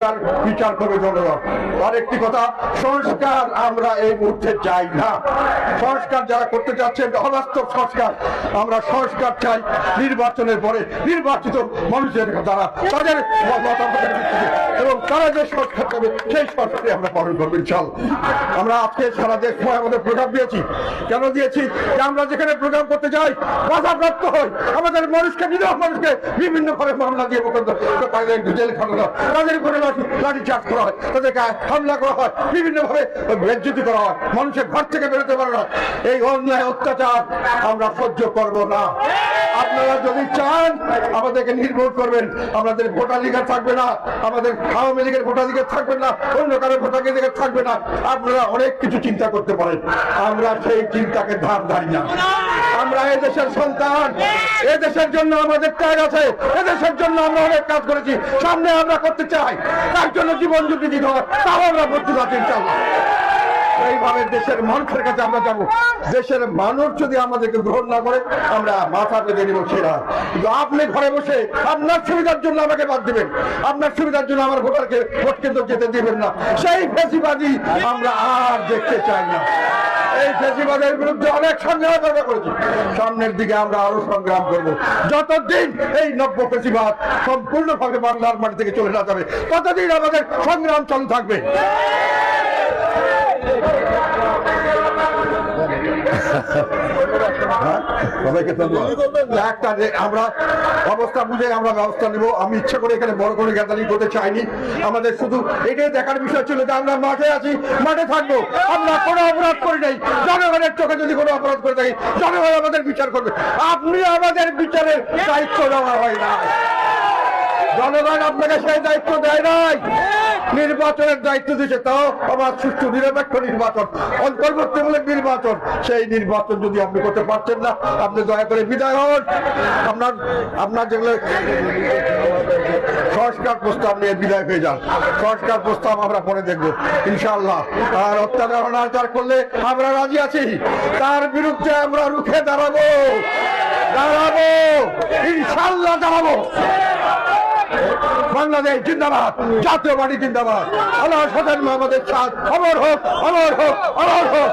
বিচার করবে জনগণ। আর একটি কথা, সংস্কার আমরা এই মুহূর্তে চাই না। সংস্কার যারা করতে চাচ্ছেন অবাস্তব সংস্কার, আমরা সংস্কার চাই নির্বাচনের পরে নির্বাচিত মানুষের দ্বারা তাদের মতামতের ভিত্তিতে, এবং তারা যে সংস্কার করবে সেই সংস্কারে আমরা পালন করবো ইনশাআল্লাহ। আমরা আজকে সারা দেশ আমাদের প্রোগ্রাম দিয়েছি। কেন দিয়েছি? যে আমরা যেখানে প্রোগ্রাম করতে যাই বাধাপ্রাপ্ত হই, আমাদের মানুষকে নিরীহ মানুষকে বিভিন্ন ভাবে মামলা দিয়ে জেল খাটানো হয়, তাদের উপরে লাঠি চার্জ করা হয়, তাদেরকে হামলা করা হয়, বিভিন্ন ভাবে বেজ্জতি করা হয়, মানুষের ঘর থেকে বেরোতে পারে না। এই অন্যায় অত্যাচার আমরা সহ্য করব না। আপনারা যদি চান আমাদেরকে নির্ভর করবেন, আমাদের ভোটাধিকার থাকবে না, আমাদের আওয়ামী লীগের ভোটাধিকার থাকবে না, অন্য কারো ভোটাধিকার থাকবে না। আপনারা অনেক কিছু চিন্তা করতে পারেন, আমরা সেই চিন্তাকে ধার ধারি না। আমরা এদেশের সন্তান, এদেশের জন্য আমাদের ত্যাগ আছে, এদেশের জন্য আমরা অনেক কাজ করেছি, সামনে আমরা করতে চাই, তার জন্য জীবন যদি দিতে হয় তাও আমরা প্রস্তুত আছি ইনশাআল্লাহ। এইভাবে দেশের মানুষের কাছে আমরা যাবো। দেশের মানুষ যদি আমাদেরকে গ্রহণ না করে আমরা মাথা পেতে নিব সেরা। কিন্তু আপনি ঘরে বসে আপনার সুবিধার জন্য আমাকে বাদ দিবেন, আপনার সুবিধার জন্য আমার ভোটারকে ভোট কেন্দ্র যেতে দিবেন না, সেই ফেসিবাদী আমরা আর দেখতে চাই না। এই ফেসিবাদের বিরুদ্ধে অনেক সংগ্রাম আমরা করেছি, সামনের দিকে আমরা আরো সংগ্রাম করব। যতদিন এই নব্য ফেসিবাদ সম্পূর্ণভাবে বাংলার মাটি থেকে চলে না যাবে ততদিন আমাদের সংগ্রাম চালু থাকবে। সবাইকে আমরা অবস্থা বুঝে আমরা ব্যবস্থা নেব। আমি ইচ্ছা করে এখানে বড় করে গ্যাদারিং করতে চাইনি। আমাদের শুধু এটাই দেখার বিষয় ছিল যে আমরা মাঠে আছি, মাঠে থাকবো। আমরা কোনো অপরাধ করি নাই, জনগণের চোখে যদি কোনো অপরাধ করে থাকি জনগণ আমাদের বিচার করবে। আপনি আমাদের বিচারের দায়িত্ব দেওয়া হয় না, জনগণ আপনাকে সেই দায়িত্ব দেয় নাই। নির্বাচনের দায়িত্ব দিয়েছে, তাও আমার সুষ্ঠু নিরপেক্ষ নির্বাচন, অন্তর্বর্তীমূলক নির্বাচন। সেই নির্বাচন যদি আপনি করতে পারছেন না, আপনি দয়া করে বিদায় হন। আপনার যেগুলো সংস্কার প্রস্তাব নিয়ে বিদায় হয়ে যান। সংস্কার প্রস্তাব আমরা পরে দেখবো ইনশাআল্লাহ। আর অত্যাচার অনাচার করলে আমরা রাজি আছি, তার বিরুদ্ধে আমরা রুখে দাঁড়াবো ইনশাআল্লাহ দাঁড়াবো। বাংলাদেশ জিন্দাবাদ, জাতীয় পার্টি জিন্দাবাদ। আল্লাহ মোহাম্মদের সাথ অমর হোক, অমর হোক, অমর হোক।